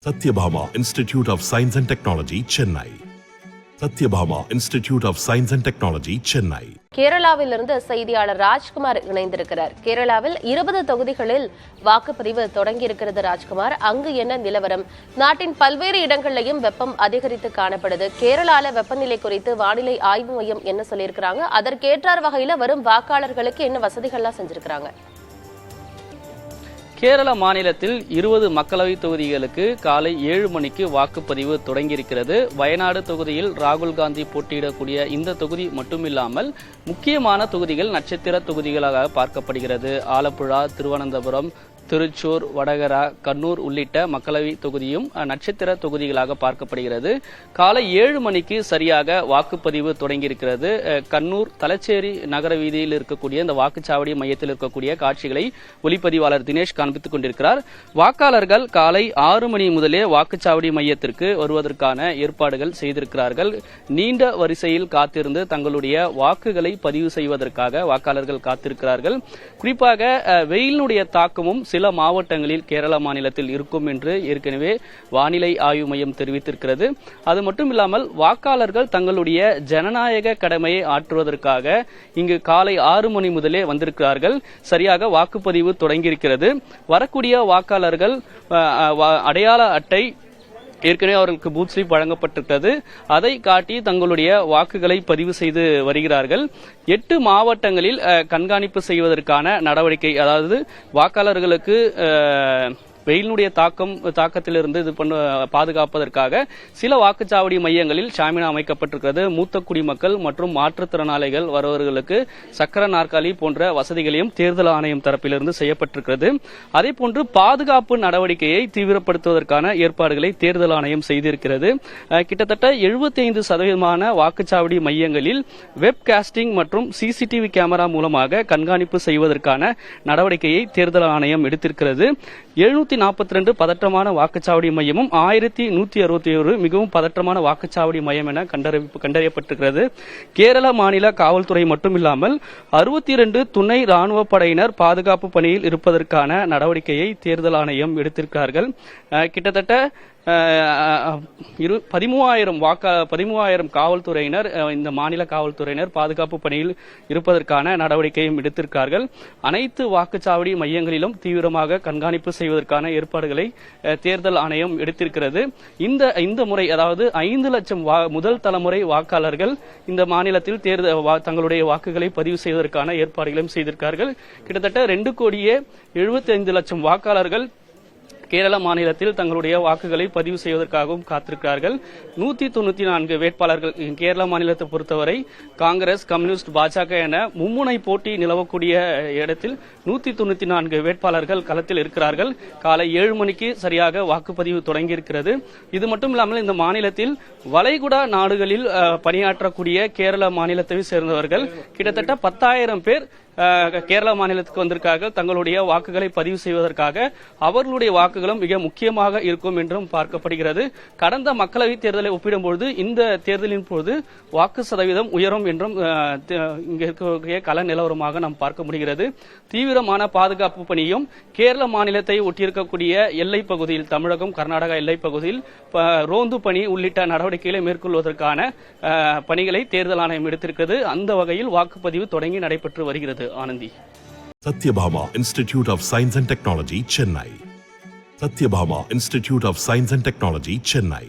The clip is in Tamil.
Satyabhama Institute of Science and Technology, Chennai. Satyabhama Institute of Science and Technology, Chennai. கேரளாவிலிருந்து செய்தியாளர் ராஜ்குமார் இணைந்திருக்கிறார். கேரளாவில் 20 தொகுதிகளில் வாக்குப்பதிவு தொடங்கியிருக்கிறது. ராஜ்குமார், அங்கு என்ன நிலவரம்? நாட்டின் பல்வேறு இடங்களிலையும் வெப்பம் அதிகரித்து காணப்படுது. கேரளால வெப்பநிலை குறித்து வானிலை ஆய்வு மையம் என்ன சொல்லியிருக்கிறாங்க? அதற்கேற்றார் வகையில வரும் வாக்காளர்களுக்கு என்ன வசதிகள்லாம் செஞ்சிருக்கிறாங்க? கேரள மாநிலத்தில் 20 மக்களவை தொகுதிகளுக்கு காலை 7 மணிக்கு வாக்குப்பதிவு தொடங்கியிருக்கிறது. வயநாடு தொகுதியில் ராகுல் காந்தி போட்டியிடக்கூடிய இந்த தொகுதி மட்டுமில்லாமல் முக்கியமான தொகுதிகள் நட்சத்திர தொகுதிகளாக பார்க்கப்படுகிறது. ஆலப்புழா, திருவனந்தபுரம், திருச்சூர், வடகரா, கண்ணூர் உள்ளிட்ட மக்களவை தொகுதியும் நட்சத்திர தொகுதிகளாக பார்க்கப்படுகிறது. காலை 7 மணிக்கு சரியாக வாக்குப்பதிவு தொடங்கியிருக்கிறது. கண்ணூர் தலச்சேரி நகர வீதியில் இருக்கக்கூடிய இந்த வாக்குச்சாவடி மையத்தில் இருக்கக்கூடிய காட்சிகளை ஒளிப்பதிவாளர் தினேஷ் காண்பித்துக் கொண்டிருக்கிறார். வாக்காளர்கள் காலை 6 மணி முதலே வாக்குச்சாவடி மையத்திற்கு வருவதற்கான ஏற்பாடுகள் செய்திருக்கிறார்கள். நீண்ட வரிசையில் காத்திருந்து தங்களுடைய வாக்குகளை பதிவு செய்வதற்காக வாக்காளர்கள் காத்திருக்கிறார்கள். குறிப்பாக வெயிலினுடைய தாக்கமும் சில மாவட்டங்களில் கேரள மாநிலத்தில் இருக்கும் என்று ஏற்கனவே வானிலை ஆய்வு மையம் தெரிவித்திருக்கிறது. அது மட்டும் இல்லாமல் வாக்காளர்கள் தங்களுடைய ஜனநாயக கடமையை ஆற்றுவதற்காக இங்கு காலை 6 மணி முதலே வந்திருக்கிறார்கள். சரியாக வாக்குப்பதிவு தொடங்கியிருக்கிறது. வரக்கூடிய வாக்காளர்கள் அடையாள அட்டை ஏற்கனவே அவர்களுக்கு பூத் ஸ்லிப் வழங்கப்பட்டிருக்கிறது. அதை காட்டி தங்களுடைய வாக்குகளை பதிவு செய்து வருகிறார்கள். 8 மாவட்டங்களில் கண்காணிப்பு செய்வதற்கான நடவடிக்கை, அதாவது வாக்காளர்களுக்கு வெயிலினுடைய தாக்கத்திலிருந்து பாதுகாப்பதற்காக சில வாக்குச்சாவடி மையங்களில் ஷாமினா அமைக்கப்பட்டிருக்கிறது. மூத்த குடிமக்கள் மற்றும் மாற்றுத்திறனாளிகள் வருவர்களுக்கு சக்கர நாற்காலி போன்ற வசதிகளையும் தேர்தல் ஆணையம் தரப்பிலிருந்து செய்யப்பட்டிருக்கிறது. அதேபோன்று பாதுகாப்பு நடவடிக்கையை தீவிரப்படுத்துவதற்கான ஏற்பாடுகளை தேர்தல் ஆணையம் செய்திருக்கிறது. கிட்டத்தட்ட 75% வாக்குச்சாவடி மையங்களில் வெப் காஸ்டிங் மற்றும் சிசிடிவி கேமரா மூலமாக கண்காணிப்பு செய்வதற்கான நடவடிக்கையை தேர்தல் ஆணையம் எடுத்திருக்கிறது. 742 பதற்றமான வாக்குச்சாவடி மையமும் 1161 மிகவும் பதற்றமான வாக்குச்சாவடி மையம் என கண்டறியப்பட்டிருக்கிறது. கேரள மாநில காவல்துறை மட்டுமில்லாமல் 62 துணை ராணுவ படையினர் பாதுகாப்பு பணியில் இருப்பதற்கான நடவடிக்கையை தேர்தல் ஆணையம் எடுத்திருக்கிறார்கள். கிட்டத்தட்ட 13,000 காவல்துறையினர், இந்த மாநில காவல்துறையினர் பாதுகாப்பு பணியில் இருப்பதற்கான நடவடிக்கையும் எடுத்திருக்கிறார்கள். அனைத்து வாக்குச்சாவடி மையங்களிலும் தீவிரமாக கண்காணிப்பு செய்வதற்கான ஏற்பாடுகளை தேர்தல் ஆணையம் எடுத்திருக்கிறது. இந்த முறை, அதாவது 5 லட்சம் முதல் தலைமுறை வாக்காளர்கள் இந்த மாநிலத்தில் தங்களுடைய வாக்குகளை பதிவு செய்வதற்கான ஏற்பாடுகளையும் செய்திருக்கிறார்கள். கிட்டத்தட்ட 2,75,00,000 வாக்காளர்கள் கேரள மாநிலத்தில் தங்களுடைய வாக்குகளை பதிவு செய்வதற்காகவும் காத்திருக்கிறார்கள். 194 வேட்பாளர்கள். கேரள மாநிலத்தை பொறுத்தவரை காங்கிரஸ், கம்யூனிஸ்ட், பாஜக என மும்முனை போட்டி நிலவக்கூடிய இடத்தில் 194 வேட்பாளர்கள் களத்தில் இருக்கிறார்கள். காலை 7 மணிக்கு சரியாக வாக்குப்பதிவு தொடங்கியிருக்கிறது. இது மட்டும் இல்லாமல் இந்த மாநிலத்தில் வளைகுடா நாடுகளில் பணியாற்றக்கூடிய கேரள மாநிலத்தை சேர்ந்தவர்கள் கிட்டத்தட்ட 10,000 பேர் கேரள மாநிலத்துக்கு வந்திருக்கார்கள். தங்களுடைய வாக்குகளை பதிவு செய்வதற்காக அவர்களுடைய வாக்குகளும் மிக முக்கியமாக இருக்கும் என்றும் பார்க்கப்படுகிறது. கடந்த மக்களவைத் தேர்தலை ஒப்பிடும்போது இந்த தேர்தலின் போது வாக்கு சதவீதம் உயரும் என்றும் இங்க இருக்கக்கூடிய கள நிலவரமாக நாம் பார்க்க முடிகிறது. தீவிரமான பாதுகாப்பு பணியும் கேரள மாநிலத்தை ஒட்டியிருக்கக்கூடிய எல்லைப் பகுதியில், தமிழகம் கர்நாடகா எல்லைப் பகுதியில் ரோந்து பணி உள்ளிட்ட நடவடிக்கைகளை மேற்கொள்வதற்கான பணிகளை தேர்தல் ஆணையம் எடுத்திருக்கிறது. அந்த வகையில் வாக்குப்பதிவு தொடங்கி நடைபெற்று வருகிறது. Anandhi. Satyabhama Institute of Science and Technology, Chennai. Satyabhama Institute of Science and Technology, Chennai.